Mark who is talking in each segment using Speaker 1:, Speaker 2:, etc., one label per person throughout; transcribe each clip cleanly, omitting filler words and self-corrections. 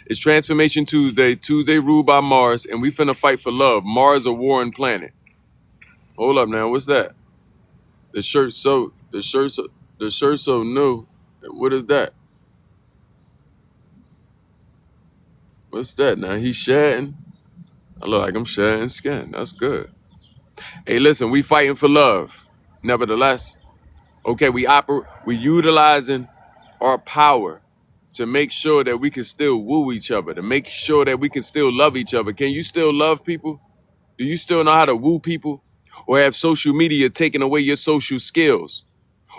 Speaker 1: It's Transformation Tuesday. Tuesday ruled by Mars, and we finna fight for love. Mars a warring planet. Hold up now, what's that? The shirt so new. What is that? What's that now? He's shedding. I look like I'm shedding skin. That's good. Hey, listen, we fighting for love. Nevertheless, okay, we utilizing our power to make sure that we can still woo each other, to make sure that we can still love each other. Can you still love people? Do you still know how to woo people? Or have social media taken away your social skills?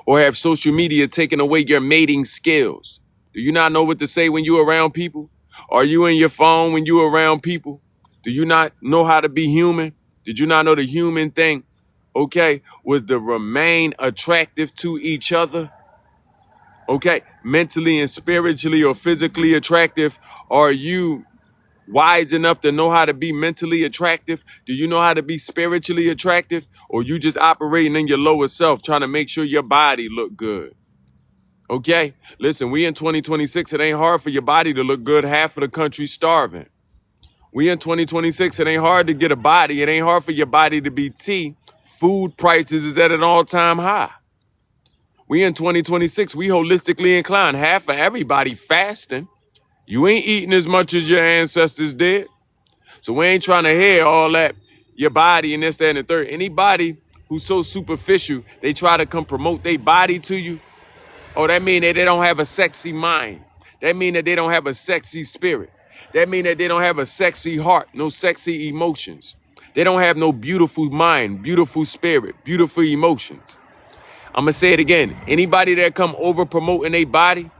Speaker 1: Or have social media taken away your mating skills? Do you not know what to say when you're around people? Are you in your phone when you're around people? Do you not know how to be human? Did you not know the human thing, okay, was to remain attractive to each other? Okay, mentally and spiritually or physically attractive? Are you wise enough to know how to be mentally attractive? Do you know how to be spiritually attractive? Or you just operating in your lower self, trying to make sure your body look good? Okay, listen, we in 2026, it ain't hard for your body to look good. Half of the country's starving. We in 2026, it ain't hard to get a body. It ain't hard for your body to be T. Food prices is at an all-time high. We in 2026, we holistically inclined. Half of everybody fasting. You ain't eating as much as your ancestors did. So we ain't trying to hear all that, your body and this, that, and the third. Anybody who's so superficial, they try to come promote their body to you. Oh, that mean that they don't have a sexy mind. That mean that they don't have a sexy spirit. That mean that they don't have a sexy heart, no sexy emotions. They don't have no beautiful mind, beautiful spirit, beautiful emotions. I'm going to say it again. Anybody that come over promoting their body,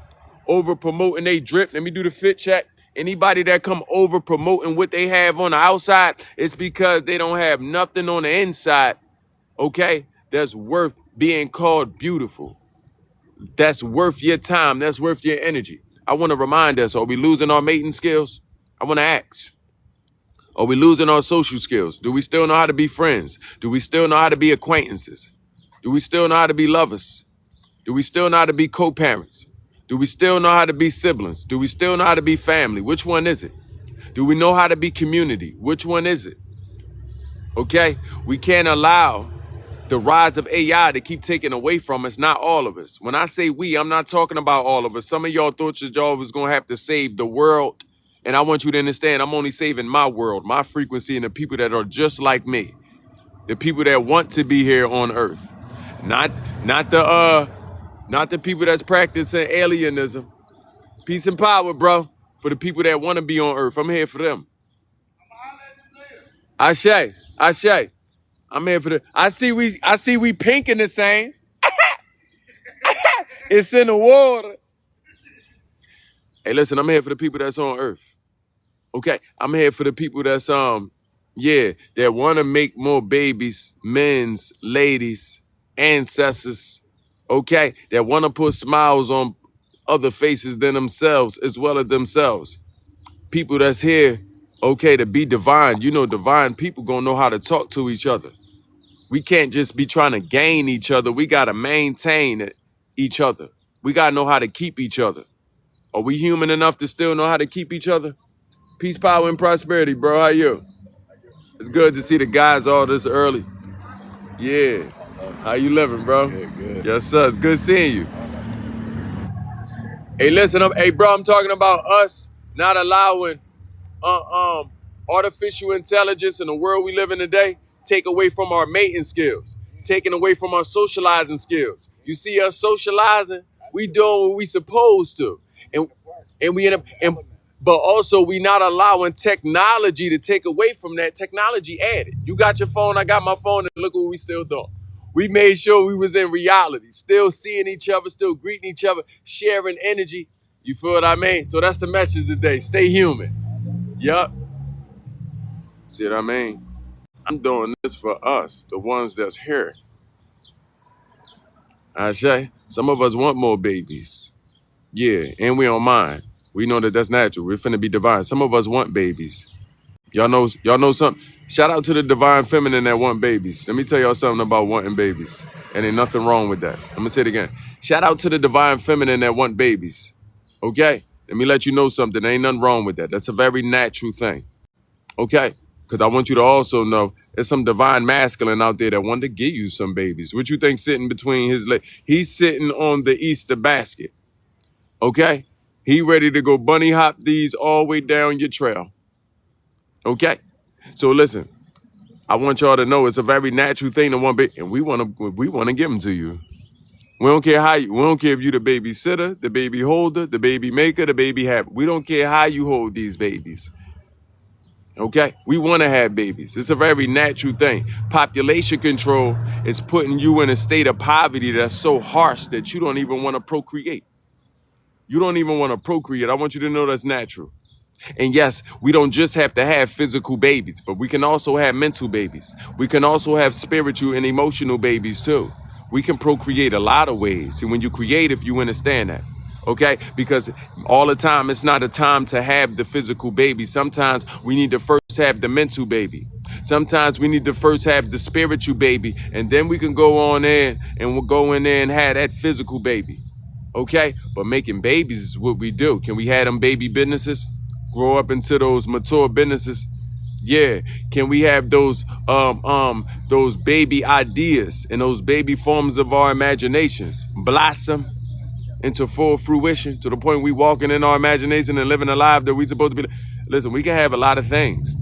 Speaker 1: over promoting their drip, let me do the fit check. Anybody that come over promoting what they have on the outside, it's because they don't have nothing on the inside, okay, that's worth being called beautiful. That's worth your time. That's worth your energy. I want to remind us, are we losing our mating skills? I want to ask. Are we losing our social skills? Do we still know how to be friends? Do we still know how to be acquaintances? Do we still know how to be lovers? Do we still know how to be co-parents? Do we still know how to be siblings? Do we still know how to be family? Which one is it? Do we know how to be community? Which one is it? Okay, we can't allow the rise of AI to keep taking away from us, not all of us. When I say we, I'm not talking about all of us. Some of y'all thought your job was going to have to save the world. And I want you to understand, I'm only saving my world, my frequency, and the people that are just like me. The people that want to be here on Earth. Not the people that's practicing alienism. Peace and power, bro. For the people that want to be on Earth. I'm here for them. Ashe. I'm here for the. I see we pinking the same. It's in the water. Hey, listen, I'm here for the people that's on Earth. Okay, I'm here for the people that's that want to make more babies, men's, ladies, ancestors. Okay, that want to put smiles on other faces than themselves as well as themselves. People that's here, okay, to be divine. You know, divine people gonna know how to talk to each other. We can't just be trying to gain each other. We got to maintain each other. We got to know how to keep each other. Are we human enough to still know how to keep each other? Peace, power, and prosperity, bro. How you? It's good to see the guys all this early. Yeah. How you living, bro?
Speaker 2: Good.
Speaker 1: Yes, sir. It's good seeing you. Hey, listen up. Hey, bro, I'm talking about us not allowing artificial intelligence in the world we live in today take away from our mating skills, taking away from our socializing skills. You see us socializing, we doing what we supposed to. And we end up, but also we not allowing technology to take away from that. Technology added. You got your phone, I got my phone, and look what we still doing. We made sure we was in reality, still seeing each other, still greeting each other, sharing energy. You feel what I mean? So that's the message today. Stay human. Yup. See what I mean? I'm doing this for us, the ones that's here. I say, some of us want more babies. Yeah, and we don't mind. We know that that's natural. We're finna be divine. Some of us want babies. Y'all know something? Shout out to the divine feminine that want babies. Let me tell y'all something about wanting babies. And ain't nothing wrong with that. I'm gonna say it again. Shout out to the divine feminine that want babies. Okay? Let me let you know something. There ain't nothing wrong with that. That's a very natural thing. Okay? Because I want you to also know there's some divine masculine out there that want to give you some babies. What you think sitting between his legs? He's sitting on the Easter basket. Okay? He ready to go bunny hop these all the way down your trail. Okay? So listen, I want y'all to know it's a very natural thing to want baby, and we want to give them to you. We don't care how you. We don't care if you the babysitter, the baby holder, the baby maker, the baby haver. We don't care how you hold these babies. Okay, we want to have babies. It's a very natural thing. Population control is putting you in a state of poverty that's so harsh that you don't even want to procreate. You don't even want to procreate. I want you to know that's natural. And yes, we don't just have to have physical babies, but we can also have mental babies. We can also have spiritual and emotional babies too. We can procreate a lot of ways. And when you create, if you understand that, okay? Because all the time, it's not a time to have the physical baby. Sometimes we need to first have the mental baby. Sometimes we need to first have the spiritual baby, and then we can go on in and we'll go in there and have that physical baby. Okay? But making babies is what we do. Can we have them baby businesses? Grow up into those mature businesses? Yeah. Can we have those baby ideas and those baby forms of our imaginations blossom into full fruition to the point we walking in our imagination and living a life that we supposed to be? Listen, we can have a lot of things.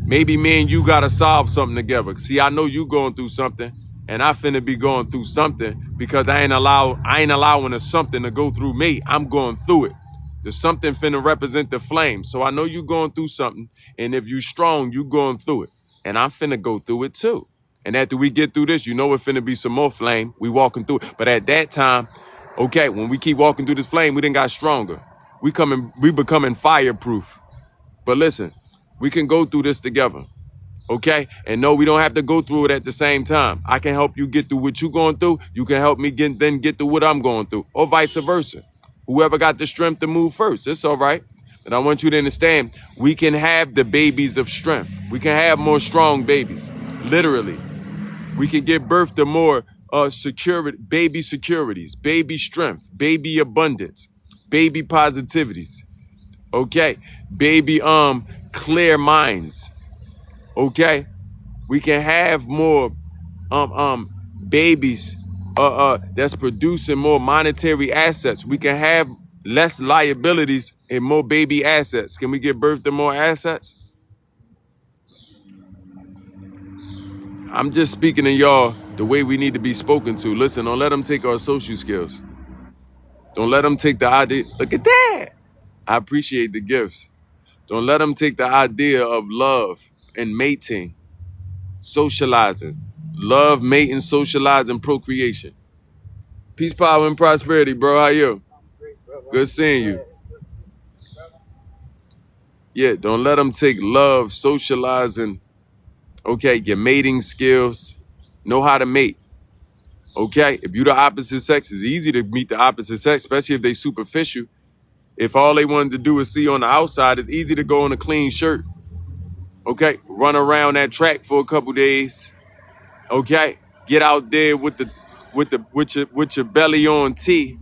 Speaker 1: Maybe me and you gotta solve something together. See, I know you going through something, and I finna be going through something because I ain't allowing a something to go through me. I'm going through it. The something finna represent the flame. So I know you going through something, and if you strong, you going through it. And I'm finna go through it too. And after we get through this, you know it finna be some more flame. We walking through it. But at that time, okay, when we keep walking through this flame, we done got stronger. We becoming fireproof. But listen, we can go through this together. Okay? And no, we don't have to go through it at the same time. I can help you get through what you're going through. You can help me get through what I'm going through, or vice versa. Whoever got the strength to move first, it's all right. And I want you to understand, we can have the babies of strength. We can have more strong babies, literally. We can give birth to more securities, baby strength, baby abundance, baby positivities. Okay? Baby clear minds. Okay, we can have more babies that's producing more monetary assets. We can have less liabilities and more baby assets. Can we give birth to more assets? I'm just speaking to y'all the way we need to be spoken to. Listen, don't let them take our social skills. Don't let them take the idea. Look at that. I appreciate the gifts. Don't let them take the idea of love and mating, socializing. Love, mating, socializing, procreation. Peace, power, and prosperity, bro. How you? Good seeing you. Yeah, don't let them take love, socializing, okay, your mating skills. Know how to mate, okay? If you the opposite sex, it's easy to meet the opposite sex, especially if they superficial. If all they wanted to do is see on the outside, it's easy to go in a clean shirt, okay? Run around that track for a couple days, okay? Get out there with your belly on T.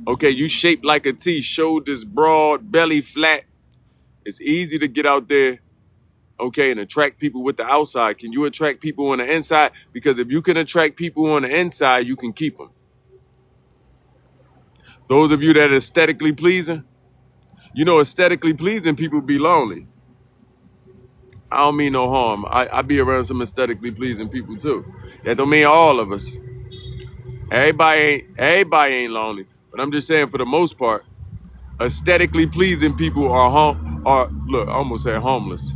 Speaker 1: Okay, you shaped like a T, shoulders broad, belly flat. It's easy to get out there, okay, and attract people with the outside. Can you attract people on the inside? Because if you can attract people on the inside, you can keep them. Those of you that are aesthetically pleasing, you know, aesthetically pleasing people be lonely. I don't mean no harm. I be around some aesthetically pleasing people too. That don't mean all of us. Everybody ain't lonely. But I'm just saying, for the most part, aesthetically pleasing people are look, I almost said homeless.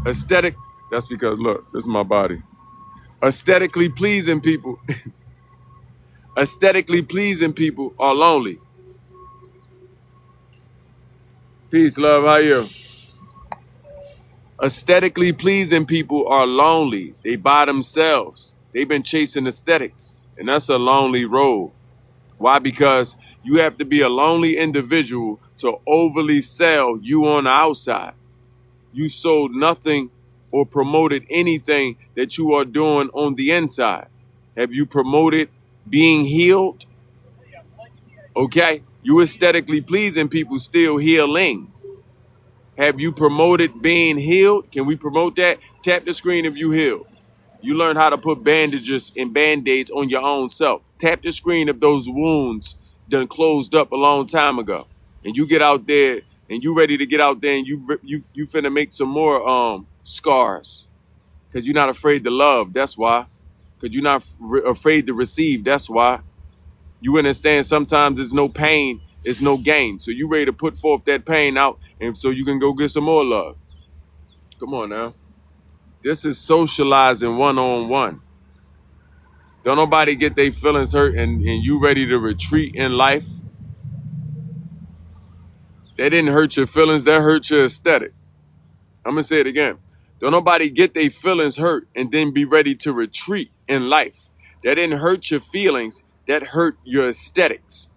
Speaker 1: That's because look, this is my body. Aesthetically pleasing people, aesthetically pleasing people are lonely. Peace, love, how you? Aesthetically pleasing people are lonely. They by themselves. They've been chasing aesthetics, and that's a lonely road. Why? Because you have to be a lonely individual to overly sell you on the outside. You sold nothing or promoted anything that you are doing on the inside. Have you promoted being healed? Okay. You aesthetically pleasing people still healing. Have you promoted being healed? Can we promote that? Tap the screen if you healed. You learned how to put bandages and band-aids on your own self. Tap the screen if those wounds done closed up a long time ago. And you get out there and you ready to get out there and you finna make some more scars. Cause you're not afraid to love, that's why. Cause you're not afraid to receive, that's why. You understand sometimes there's no pain, it's no gain. So you ready to put forth that pain out and so you can go get some more love. Come on now. This is socializing one-on-one. Don't nobody get their feelings hurt and you ready to retreat in life. That didn't hurt your feelings, that hurt your aesthetic. I'm gonna say it again. Don't nobody get their feelings hurt and then be ready to retreat in life. That didn't hurt your feelings, that hurt your aesthetics.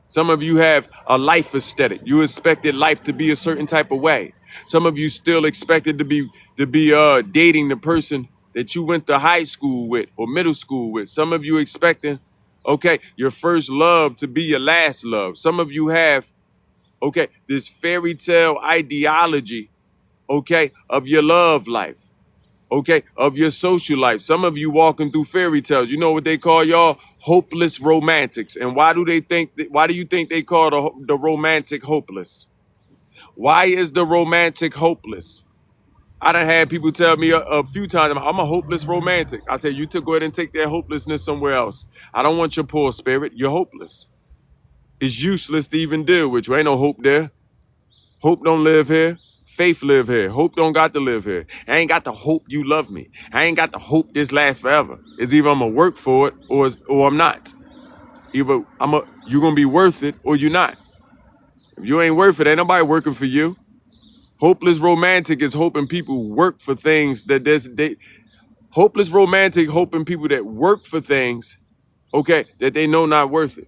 Speaker 1: Some of you have a life aesthetic. You expected life to be a certain type of way. Some of you still expected to be dating the person that you went to high school with or middle school with. Some of you expecting, okay, your first love to be your last love. Some of you have, okay, this fairy tale ideology, okay, of your love life. Okay, of your social life. Some of you walking through fairy tales. You know what they call y'all? Hopeless romantics. And why do you think they call the romantic hopeless? Why is the romantic hopeless? I done had people tell me a few times, I'm a hopeless romantic. I said, you go ahead and take that hopelessness somewhere else. I don't want your poor spirit. You're hopeless. It's useless to even deal with you. Ain't no hope there. Hope don't live here. Faith live here. Hope don't got to live here. I ain't got to hope you love me. I ain't got to hope this lasts forever. It's either I'm gonna work for it or I'm not. Either you're gonna be worth it or you're not. If you ain't worth it, ain't nobody working for you. Hopeless romantic is hoping people work for things hopeless romantic hoping people that work for things, okay, that they know not worth it.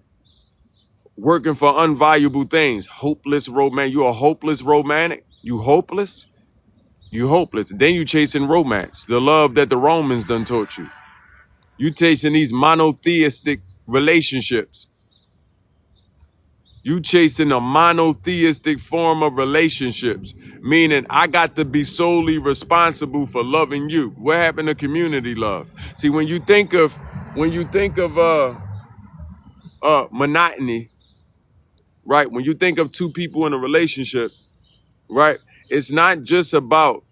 Speaker 1: Working for unvaluable things. Hopeless romantic. You a hopeless romantic? You hopeless? You hopeless. Then you chasing romance, the love that the Romans done taught you. You chasing these monotheistic relationships. You chasing a monotheistic form of relationships, meaning I got to be solely responsible for loving you. What happened to community love? See, when you think of monotony, right? When you think of two people in a relationship, right? It's not just about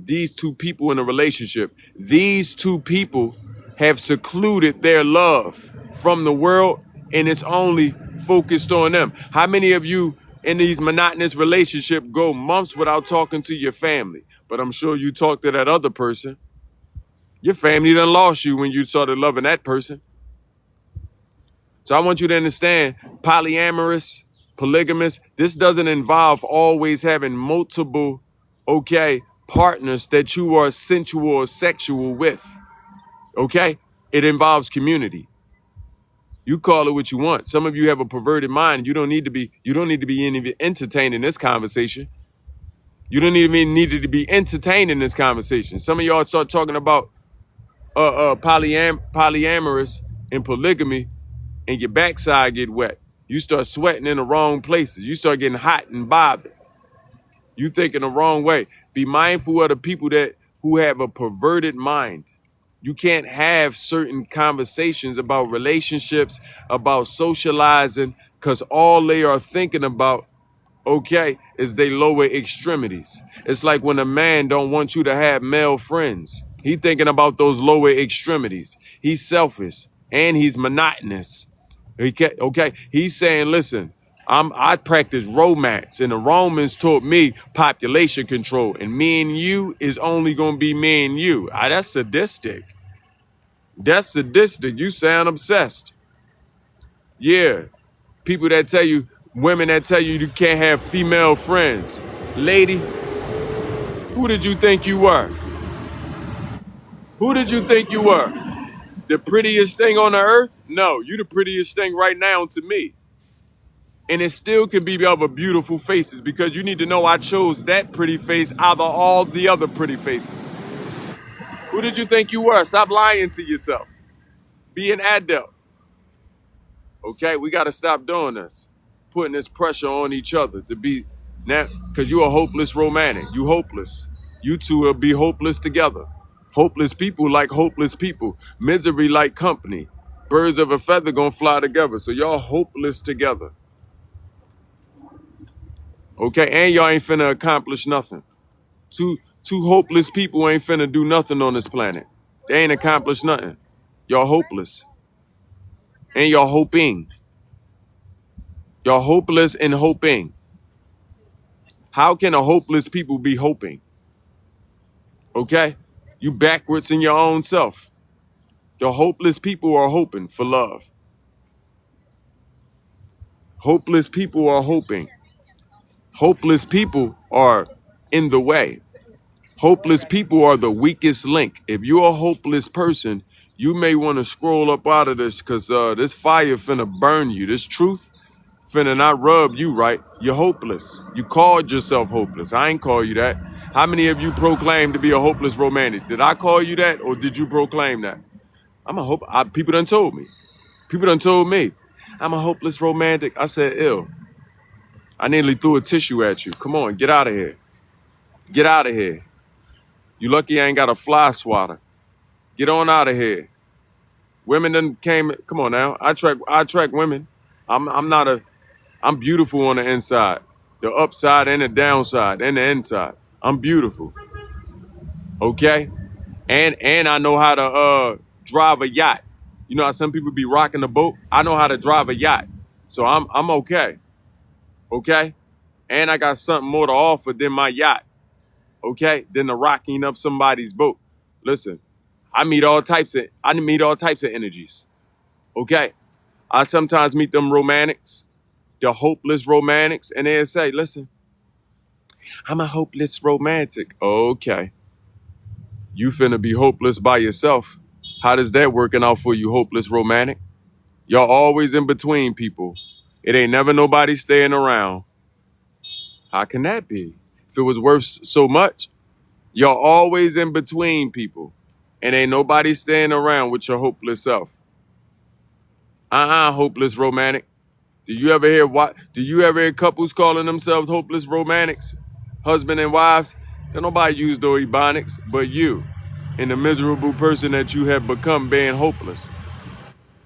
Speaker 1: these two people in a relationship. These two people have secluded their love from the world and it's only focused on them. How many of you in these monotonous relationships go months without talking to your family? But I'm sure you talk to that other person. Your family done lost you when you started loving that person. So I want you to understand, polyamorous, polygamous, this doesn't involve always having multiple, okay, partners that you are sensual or sexual with, okay? It involves community. You call it what you want. Some of you have a perverted mind. You don't need to be entertaining this conversation. You don't even need to be entertaining this conversation. Some of y'all start talking about polyamorous and polygamy and your backside get wet. You start sweating in the wrong places. You start getting hot and bothered. You think in the wrong way. Be mindful of the people who have a perverted mind. You can't have certain conversations about relationships, about socializing, because all they are thinking about, okay, is they lower extremities. It's like when a man don't want you to have male friends. He thinking about those lower extremities. He's selfish and he's monotonous. Okay, he's saying, listen, I practice romance, and the Romans taught me population control, and me and you is only gonna be me and you. That's sadistic. That's sadistic. You sound obsessed. Yeah, people that tell you, women that tell you you can't have female friends. Lady, who did you think you were? Who did you think you were? The prettiest thing on the earth? No, you the prettiest thing right now to me. And it still can be other beautiful faces because you need to know I chose that pretty face out of all the other pretty faces. Who did you think you were? Stop lying to yourself. Be an adult. Okay, we got to stop doing this, putting this pressure on each other to be now, because you're a hopeless romantic. You hopeless. You two will be hopeless together. Hopeless people like hopeless people. Misery like company. Birds of a feather gonna fly together. So y'all hopeless together. Okay, and y'all ain't finna accomplish nothing. Two hopeless people ain't finna do nothing on this planet. They ain't accomplished nothing. Y'all hopeless. And y'all hoping. Y'all hopeless and hoping. How can a hopeless people be hoping? Okay? You backwards in your own self. The hopeless people are hoping for love. Hopeless people are hoping. Hopeless people are in the way. Hopeless people are the weakest link. If you're a hopeless person, you may want to scroll up out of this because this fire finna burn you. This truth finna not rub you right. You're hopeless. You called yourself hopeless. I ain't call you that. How many of you proclaim to be a hopeless romantic? Did I call you that or did you proclaim that? I'm a hope. People done told me. People done told me. I'm a hopeless romantic. I said, ill. I nearly threw a tissue at you. Come on, get out of here. Get out of here. You lucky I ain't got a fly swatter. Get on out of here. Women done came. Come on now. I attract women. I'm beautiful on the inside, the upside and the downside and the inside. I'm beautiful. Okay? And I know how to drive a yacht. You know how some people be rocking the boat? I know how to drive a yacht. So I'm okay. Okay? And I got something more to offer than my yacht. Okay? Than the rocking of somebody's boat. Listen, I meet all types of energies. Okay? I sometimes meet them romantics, the hopeless romantics, and they'll say, listen, I'm a hopeless romantic. Okay. You finna be hopeless by yourself. How does that working out for you, hopeless romantic? Y'all always in between people. It ain't never nobody staying around. How can that be? If it was worth so much, y'all always in between people. And ain't nobody staying around with your hopeless self. Hopeless romantic. Do you ever hear couples calling themselves hopeless romantics? Husband and wives? Don't nobody use those ebonics but you and the miserable person that you have become being hopeless.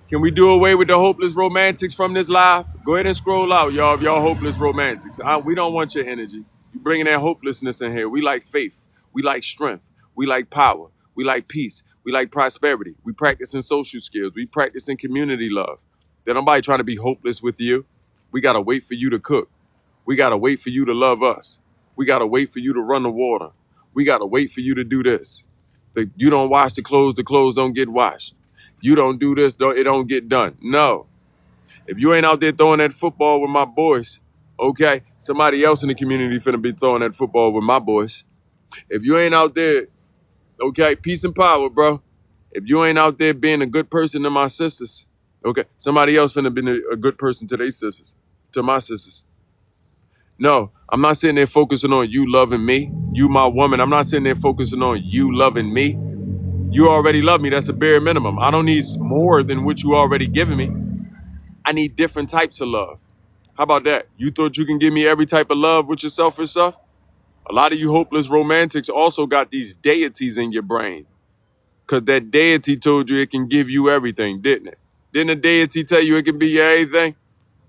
Speaker 1: Can we do away with the hopeless romantics from this live? Go ahead and scroll out, y'all, if y'all hopeless romantics. We don't want your energy. You bringing that hopelessness in here. We like faith. We like strength. We like power. We like peace. We like prosperity. We practicing social skills. We practicing community love. There's nobody trying to be hopeless with you. We got to wait for you to cook. We got to wait for you to love us. We got to wait for you to run the water. We got to wait for you to do this. You don't wash the clothes don't get washed. You don't do this, it don't get done. No. If you ain't out there throwing that football with my boys, okay, somebody else in the community finna be throwing that football with my boys. If you ain't out there, okay, peace and power, bro. If you ain't out there being a good person to my sisters, okay, somebody else finna be a good person to their sisters, to my sisters. No, I'm not sitting there focusing on you loving me, you my woman. I'm not sitting there focusing on you loving me. You already love me. That's a bare minimum. I don't need more than what you already giving me. I need different types of love. How about that? You thought you can give me every type of love with your selfish stuff? A lot of you hopeless romantics also got these deities in your brain. Because that deity told you it can give you everything, didn't it? Didn't the deity tell you it can be your everything?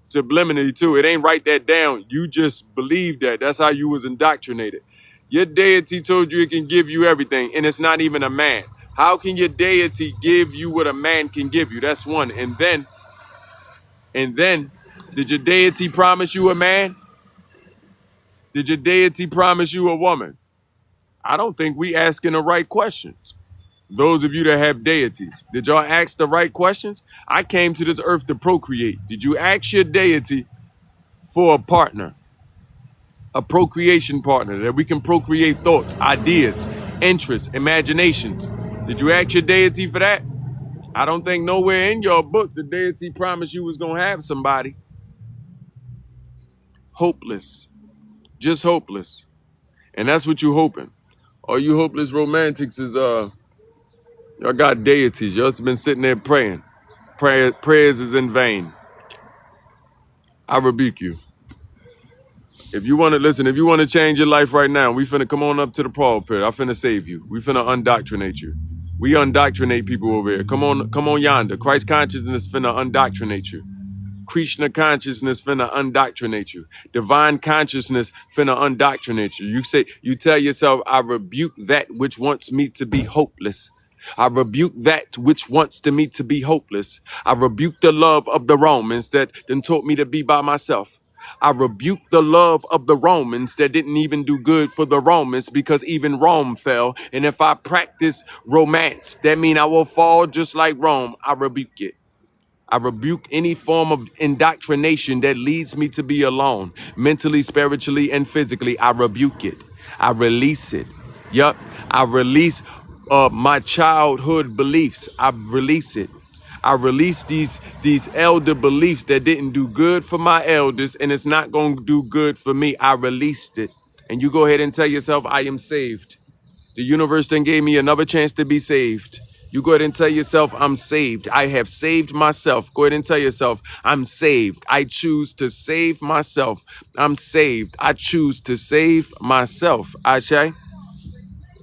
Speaker 1: Subliminally, too. It ain't write that down. You just believe that. That's how you was indoctrinated. Your deity told you it can give you everything, and it's not even a man. How can your deity give you what a man can give you? That's one. And then, did your deity promise you a man? Did your deity promise you a woman? I don't think we asking the right questions. Those of you that have deities, did y'all ask the right questions? I came to this earth to procreate. Did you ask your deity for a partner? A procreation partner that we can procreate thoughts, ideas, interests, imaginations. Did you ask your deity for that? I don't think nowhere in your book the deity promised you was gonna have somebody. Hopeless. Just hopeless. And that's what you hoping. All you hopeless romantics is y'all got deities. Y'all been sitting there praying. Prayers is in vain. I rebuke you. If you want to listen, if you want to change your life right now, we finna come on up to the pulpit. I finna save you. We finna undoctrinate you. We undoctrinate people over here. Come on yonder. Christ consciousness finna undoctrinate you. Krishna consciousness finna undoctrinate you. Divine consciousness finna undoctrinate you. You tell yourself, I rebuke that which wants me to be hopeless. I rebuke that which wants to me to be hopeless. I rebuke the love of the Romans that then taught me to be by myself. I rebuke the love of the Romans that didn't even do good for the Romans because even Rome fell. And if I practice romance, that means I will fall just like Rome. I rebuke it. I rebuke any form of indoctrination that leads me to be alone, mentally, spiritually, and physically. I rebuke it. I release it. Yup. I release my childhood beliefs. I release it. I release these elder beliefs that didn't do good for my elders, and it's not going to do good for me. I released it. And you go ahead and tell yourself, I am saved. The universe then gave me another chance to be saved. You go ahead and tell yourself, I'm saved. I have saved myself. Go ahead and tell yourself, I'm saved. I choose to save myself. I'm saved. I choose to save myself. Ashe?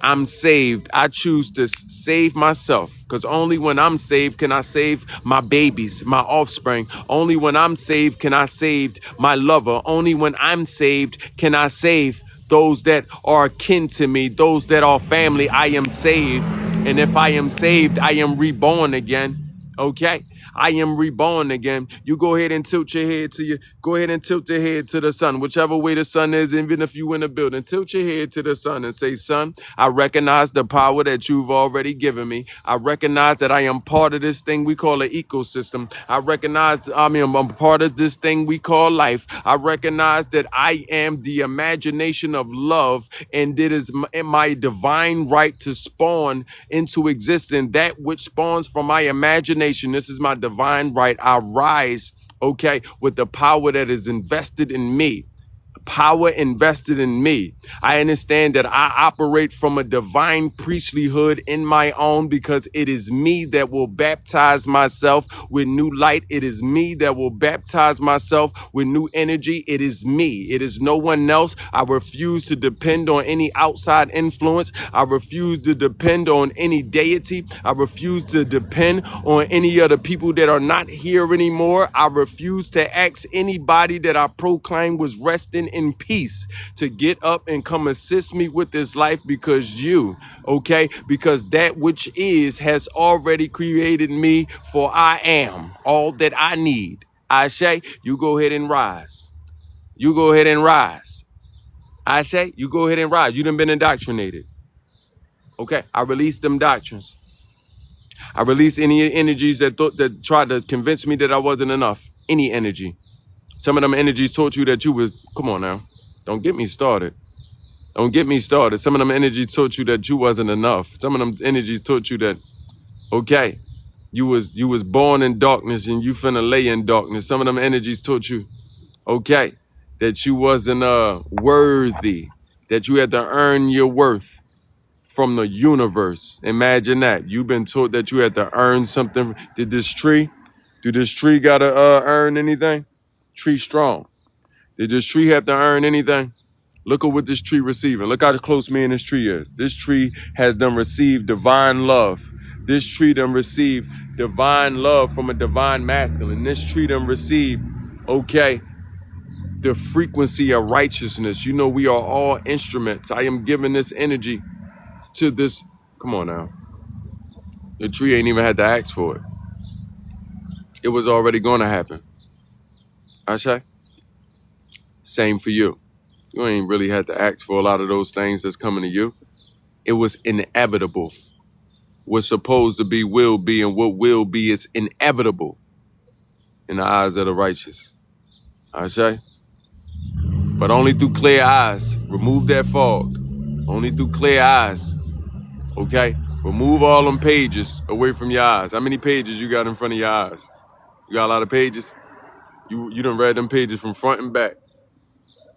Speaker 1: I'm saved. I choose to save myself because only when I'm saved can I save my babies, my offspring. Only when I'm saved can I save my lover. Only when I'm saved can I save those that are kin to me, those that are family. I am saved. And if I am saved, I am reborn again. Okay, I am reborn again. You go ahead and tilt your head to go ahead and tilt your head to the sun, whichever way the sun is, even if you in the building, tilt your head to the sun and say, son, I recognize the power that you've already given me. I recognize that I am part of this thing we call an ecosystem. I recognize I'm part of this thing we call life. I recognize that I am the imagination of love, and it is my divine right to spawn into existence that which spawns from my imagination. This is my divine right. I rise, okay, with the power that is invested in me. Power invested in me. I understand that I operate from a divine priestlyhood in my own because it is me that will baptize myself with new light. It is me that will baptize myself with new energy. It is me. It is no one else. I refuse to depend on any outside influence. I refuse to depend on any deity. I refuse to depend on any other people that are not here anymore. I refuse to ask anybody that I proclaim was resting in peace to get up and come assist me with this life because because that which is has already created me, for I am all that I need. I say, you go ahead and rise. You go ahead and rise. I say, you go ahead and rise. You done been indoctrinated. Okay, I release them doctrines. I release any energies that tried to convince me that I wasn't enough. Any energy. Some of them energies taught you that you was, come on now. Don't get me started. Don't get me started. Some of them energies taught you that you wasn't enough. Some of them energies taught you that, okay, you was born in darkness and you finna lay in darkness. Some of them energies taught you, okay, that you wasn't worthy, that you had to earn your worth from the universe. Imagine that. You've been taught that you had to earn something. Do this tree gotta earn anything? Tree strong. Did this tree have to earn anything? Look at what this tree receiving. Look how close me and this tree is. This tree has done received divine love. This tree done received divine love from a divine masculine. This tree done received, okay, the frequency of righteousness. You know, we are all instruments. I am giving this energy to this. Come on now. The tree ain't even had to ask for it. It was already going to happen. Ashe? Same for you. You ain't really had to ask for a lot of those things that's coming to you. It was inevitable. What's supposed to be will be, and what will be is inevitable in the eyes of the righteous. Ashe? But only through clear eyes. Remove that fog. Only through clear eyes. Okay? Remove all them pages away from your eyes. How many pages you got in front of your eyes? You got a lot of pages? You done read them pages from front and back.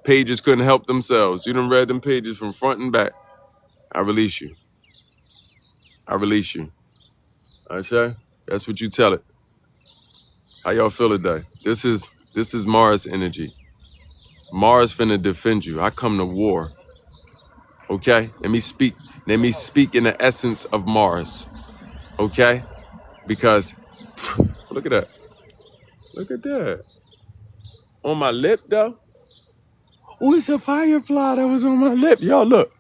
Speaker 1: Pages couldn't help themselves. You done read them pages from front and back. I release you. I release you. Ashe? That's what you tell it. How y'all feel today? This is This is Mars energy. Mars finna defend you. I come to war. Okay? Let me speak. Let me speak in the essence of Mars. Okay? Because look at that. Look at that. On my lip though. Oh, it's a firefly that was on my lip. Y'all look.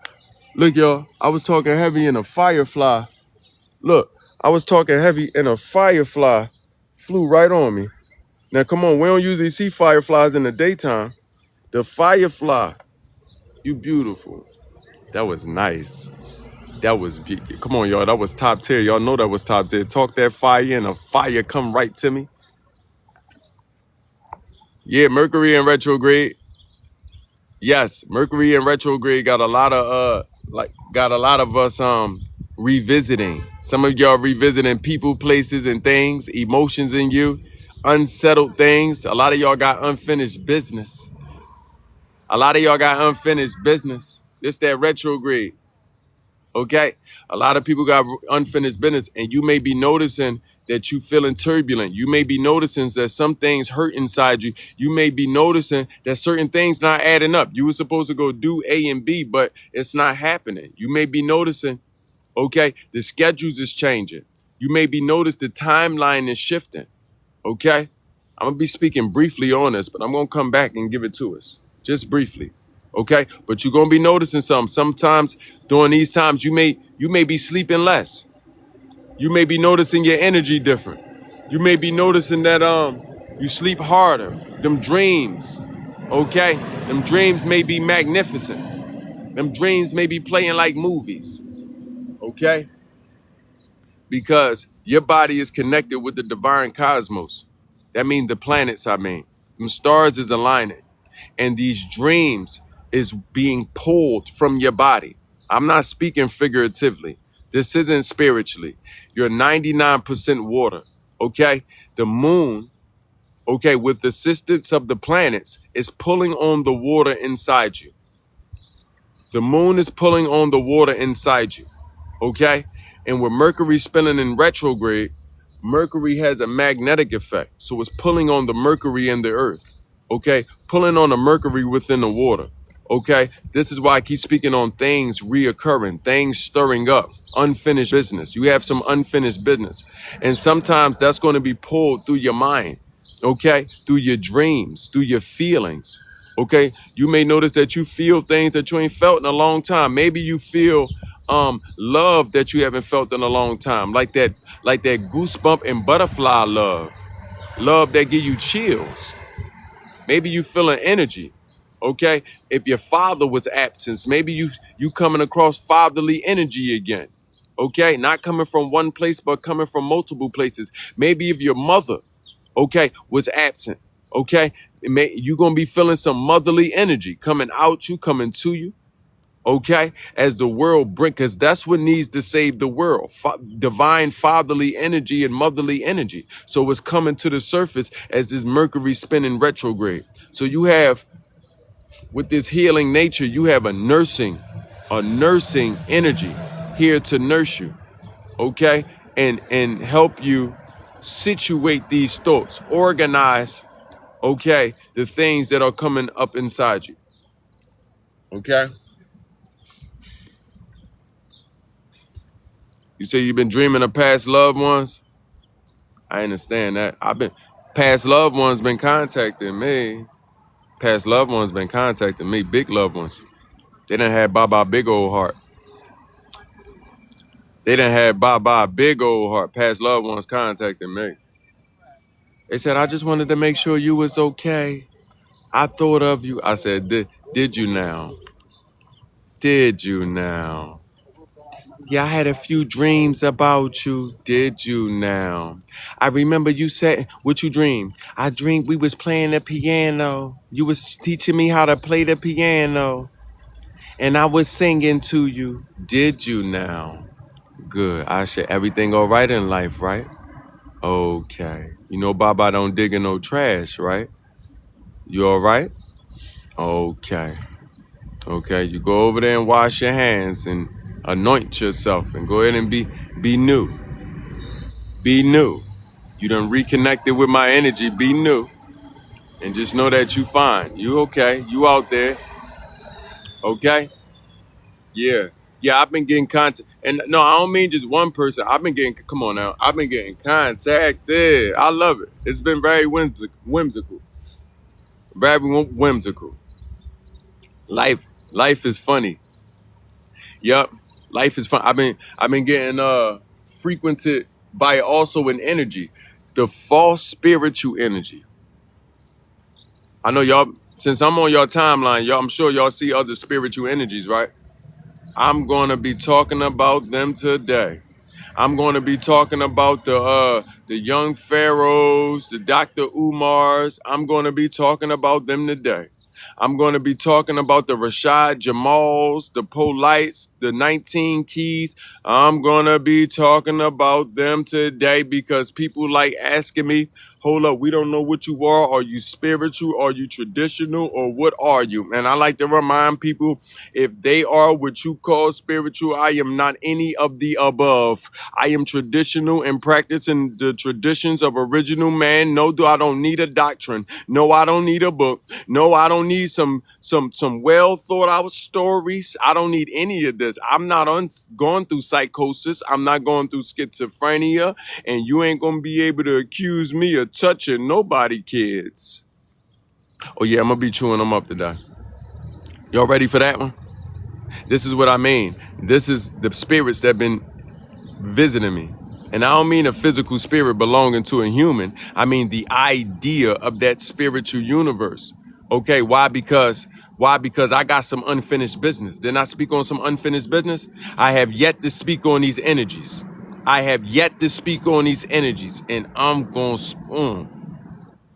Speaker 1: Look, y'all. I was talking heavy and a firefly. Look, I was talking heavy and a firefly flew right on me. Now come on, we don't usually see fireflies in the daytime. The firefly. You beautiful. That was nice. That was beautiful. Come on, y'all. That was top tier. Y'all know that was top tier. Talk that fire and a fire come right to me. Yeah, Mercury in retrograde. Yes, Mercury in retrograde got a lot of us revisiting. Some of y'all revisiting people, places, and things, emotions in you, unsettled things. A lot of y'all got unfinished business. This that retrograde. Okay? A lot of people got unfinished business, and you may be noticing that you feeling turbulent. You may be noticing that some things hurt inside you. You may be noticing that certain things not adding up. You were supposed to go do A and B, but it's not happening. You may be noticing, okay, the schedules is changing. You may be noticing the timeline is shifting. Okay? I'm gonna be speaking briefly on this, but I'm gonna come back and give it to us. Just briefly. Okay? But you're gonna be noticing something. Sometimes during these times you may be sleeping less. You may be noticing your energy different. You may be noticing that you sleep harder. Them dreams, okay? Them dreams may be magnificent. Them dreams may be playing like movies, okay? Because your body is connected with the divine cosmos. That means the planets, them stars is aligning. And these dreams is being pulled from your body. I'm not speaking figuratively. This isn't spiritually. You're 99% water, okay? The moon, okay, with the assistance of the planets, is pulling on the water inside you. The moon is pulling on the water inside you, okay? And with Mercury spinning in retrograde, Mercury has a magnetic effect. So it's pulling on the Mercury in the earth, okay? Pulling on the Mercury within the water, okay? This is why I keep speaking on things reoccurring, things stirring up, unfinished business. You have some unfinished business. And sometimes that's going to be pulled through your mind, okay? Through your dreams, through your feelings, okay? You may notice that you feel things that you ain't felt in a long time. Maybe you feel love that you haven't felt in a long time, like that goosebump and butterfly love that give you chills. Maybe you feeling energy, okay? If your father was absent, maybe you coming across fatherly energy again, okay? Not coming from one place, but coming from multiple places. Maybe if your mother, okay, was absent, okay, you're gonna be feeling some motherly energy coming out you, coming to you. Okay, as the world brings, because that's what needs to save the world. Divine fatherly energy and motherly energy. So it's coming to the surface as this Mercury spinning retrograde. So you have, with this healing nature, you have a nursing energy here to nurse you. Okay, and help you situate these thoughts, organize, okay, the things that are coming up inside you. Okay. You say you've been dreaming of past loved ones? I understand that. Past loved ones been contacting me. Past loved ones been contacting me, big loved ones. They done had Baba big old heart. Big old heart. Past loved ones contacting me. They said, I just wanted to make sure you was okay. I thought of you. I said, did you now? Did you now? Yeah, I had a few dreams about you. Did you now? I remember you said, what you dreamed? I dreamed we was playing the piano. You was teaching me how to play the piano. And I was singing to you. Did you now? Good. I said, everything all right in life, right? Okay. You know Baba don't dig in no trash, right? You all right? Okay. Okay, you go over there and wash your hands and anoint yourself and go ahead and be new. Be new. You done reconnected with my energy. Be new. And just know that you fine. You okay. You out there. Okay? Yeah. Yeah, I've been getting contact. And no, I don't mean just one person. I've been getting, come on now. I've been getting contacted. I love it. It's been very whimsical. Very whimsical. Life is funny. Yup. Life is fun. I've been getting frequented by also an energy. The false spiritual energy. I know y'all, since I'm on your timeline, y'all, I'm sure y'all see other spiritual energies, right? I'm gonna be talking about them today. I'm going to be talking about the young pharaohs, the Dr. Umars. I'm going to be talking about them today. I'm going to be talking about the Rashad Jamals, the Polites, the 19 Keys. I'm going to be talking about them today because people like asking me, hold up, we don't know what you are. Are you spiritual? Are you traditional? Or what are you? And I like to remind people, if they are what you call spiritual, I am not any of the above. I am traditional and practicing the traditions of original man. No, I don't need a doctrine. No, I don't need a book. No, I don't need some well thought out stories. I don't need any of this. I'm not going through psychosis. I'm not going through schizophrenia, and you ain't gonna be able to accuse me of touching nobody, kids. Oh yeah, I'm gonna be chewing them up today. Y'all ready for that one? This is what I mean. This is the spirits that been visiting me. And I don't mean a physical spirit belonging to a human. I mean the idea of that spiritual universe. Okay, why? Because I got some unfinished business. Didn't I speak on some unfinished business? I have yet to speak on these energies. I have yet to speak on these energies. And I'm going to spoon.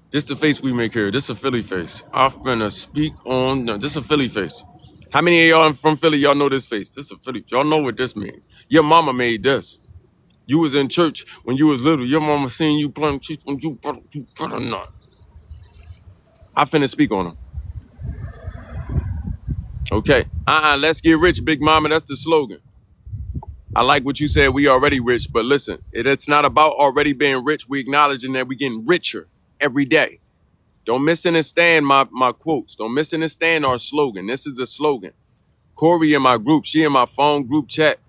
Speaker 1: This the face we make here. This a Philly face. I'm finna speak on, no, this a Philly face. How many of y'all from Philly, y'all know this face? This is a Philly. Y'all know what this means. Your mama made this. You was in church when you was little. Your mama seen you playing cheese when you better not. I finna speak on them. Okay. Let's get rich, big mama. That's the slogan. I like what you said. We already rich, but listen, it's not about already being rich. We acknowledging that we getting richer every day. Don't misunderstand my quotes. Don't misunderstand our slogan. This is a slogan. Corey in my group, she in my phone group chat.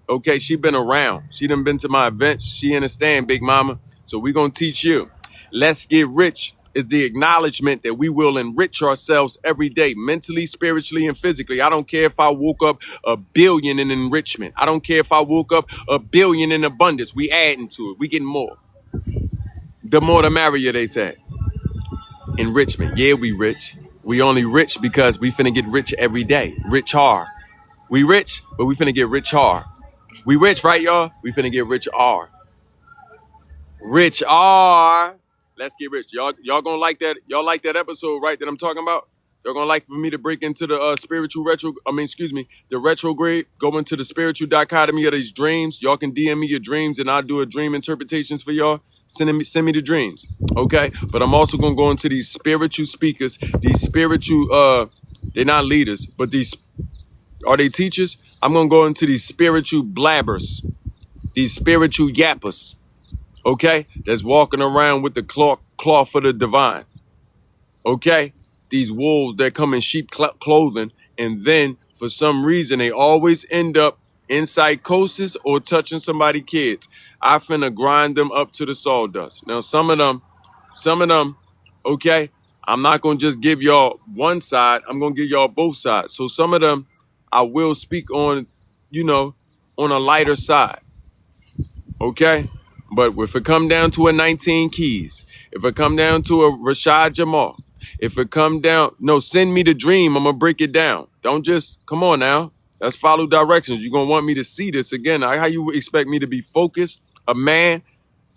Speaker 1: Okay, she been around. She done been to my events. She understand, big mama. So we gonna teach you. Let's get rich is the acknowledgement that we will enrich ourselves every day, mentally, spiritually, and physically. I don't care if I woke up $1 billion in enrichment. I don't care if I woke up $1 billion in abundance. We adding to it. We getting more. The more the merrier, they said. Enrichment. Yeah, we rich. We only rich because we finna get rich every day. Rich hard. We rich, but we finna get rich hard. We rich, right, y'all? We finna get rich hard. Rich hard. Let's get rich. Y'all gonna like that? Y'all like that episode, right, that I'm talking about? Y'all gonna like for me to break into the the retrograde, go into the spiritual dichotomy of these dreams. Y'all can DM me your dreams and I'll do a dream interpretations for y'all. Send me the dreams. Okay? But I'm also gonna go into these spiritual speakers, these spiritual they're not leaders, but are they teachers? I'm gonna go into these spiritual blabbers, these spiritual yappers, okay? That's walking around with the cloth of the divine. Okay? These wolves that come in sheep clothing, and then for some reason they always end up in psychosis or touching somebody's kids. I finna grind them up to the sawdust. Now some of them, okay, I'm not gonna just give y'all one side, I'm gonna give y'all both sides. So some of them I will speak on, on a lighter side. Okay? But if it come down to a 19 Keys, if it come down to a Rashad Jamal, if it come down, no, send me the dream. I'm going to break it down. Don't just, come on now. Let's follow directions. You're going to want me to see this again. How you expect me to be focused, a man,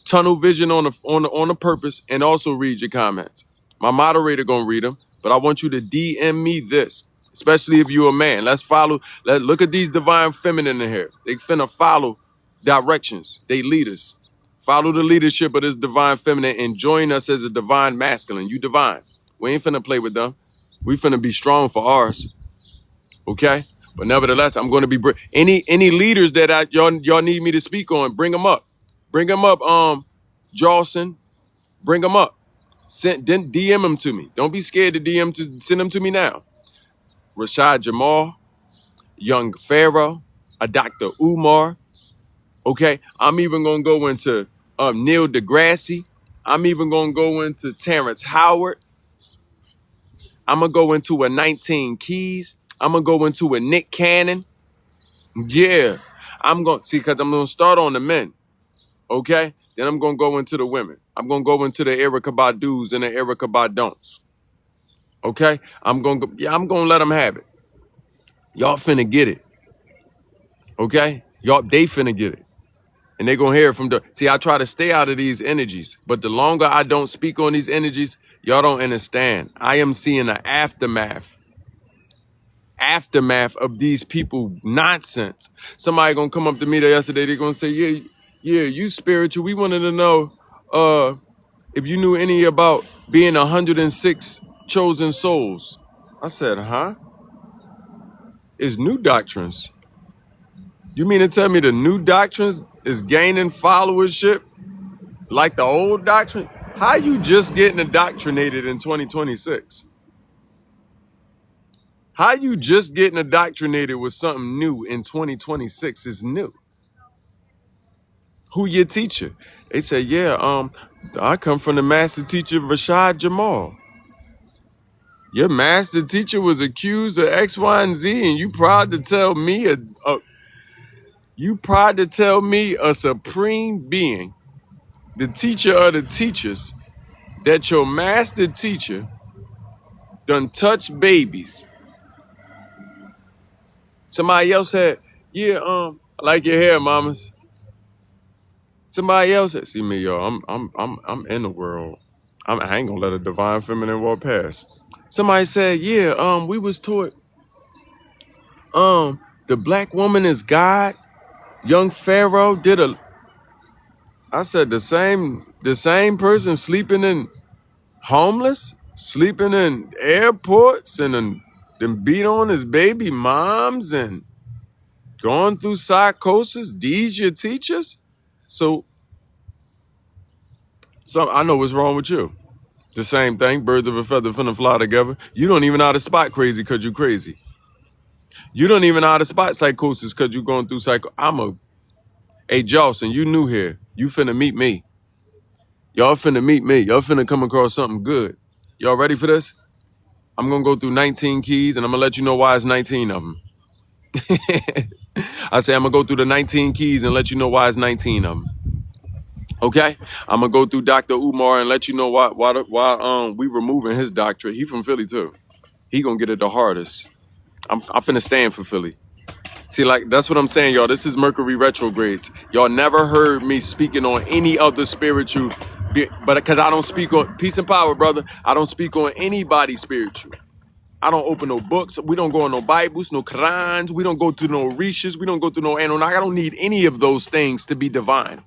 Speaker 1: tunnel vision on a purpose, and also read your comments. My moderator going to read them, but I want you to DM me this, especially if you're a man. Let's follow. Look at these divine feminine in here. They finna follow directions. They lead us. Follow the leadership of this divine feminine and join us as a divine masculine. You divine. We ain't finna play with them. We finna be strong for ours. Okay? But nevertheless, I'm going to be any leaders that y'all need me to speak on. Bring them up. Bring them up. Jawson. Bring them up. Then DM them to me. Don't be scared to send them to me now. Rashad Jamal, Young Pharaoh, a Dr. Umar. Okay, I'm even gonna go into Neil deGrasse. I'm even gonna go into Terrence Howard. I'm gonna go into a 19 Keys. I'm gonna go into a Nick Cannon. Yeah, I'm gonna see because I'm gonna start on the men. Okay, then I'm gonna go into the women. I'm gonna go into the Erykah Badu's and the Erykah Badons. Okay, I'm gonna let them have it. Y'all finna get it. Okay, they finna get it. And they're going to hear it from the... See, I try to stay out of these energies. But the longer I don't speak on these energies, y'all don't understand. I am seeing the aftermath of these people nonsense. Somebody going to come up to me yesterday. They're going to say, yeah, you spiritual. We wanted to know if you knew any about being 106 chosen souls. I said, huh? It's new doctrines. You mean to tell me the new doctrines is gaining followership like the old doctrine? How you just getting indoctrinated in 2026? How you just getting indoctrinated with something new in 2026 is new? Who your teacher? They say, yeah, I come from the master teacher Rashad Jamal. Your master teacher was accused of X, Y, and Z, and you proud to tell me a supreme being, the teacher of the teachers, that your master teacher done touched babies. Somebody else said, yeah, I like your hair, mamas. Somebody else said, see me, y'all, I'm in the world. I ain't gonna let a divine feminine walk past. Somebody said, yeah, we was taught, the black woman is God. Young Pharaoh did I said the same person sleeping in homeless, sleeping in airports and then beat on his baby moms and going through psychosis. These your teachers? So I know what's wrong with you. The same thing, birds of a feather finna fly together. You don't even know how to spot crazy because you crazy. You don't even know how to spot psychosis because you going through hey, Jawson, you new here. You finna meet me. Y'all finna meet me. Y'all finna come across something good. Y'all ready for this? I'm gonna go through 19 keys and I'm gonna let you know why it's 19 of them. I say I'm gonna go through the 19 keys and let you know why it's 19 of them. Okay? I'm gonna go through Dr. Umar and let you know why we removing his doctorate. He from Philly too. He gonna get it the hardest. I'm finna stand for Philly. See, like, that's what I'm saying, y'all. This is Mercury retrogrades. Y'all never heard me speaking on any other spiritual, but because I don't speak on peace and power, brother. I don't speak on anybody spiritual. I don't open no books. We don't go on no Bibles, no Qurans. We don't go through no Rishas. We don't go through no Anunnaki. I don't need any of those things to be divine.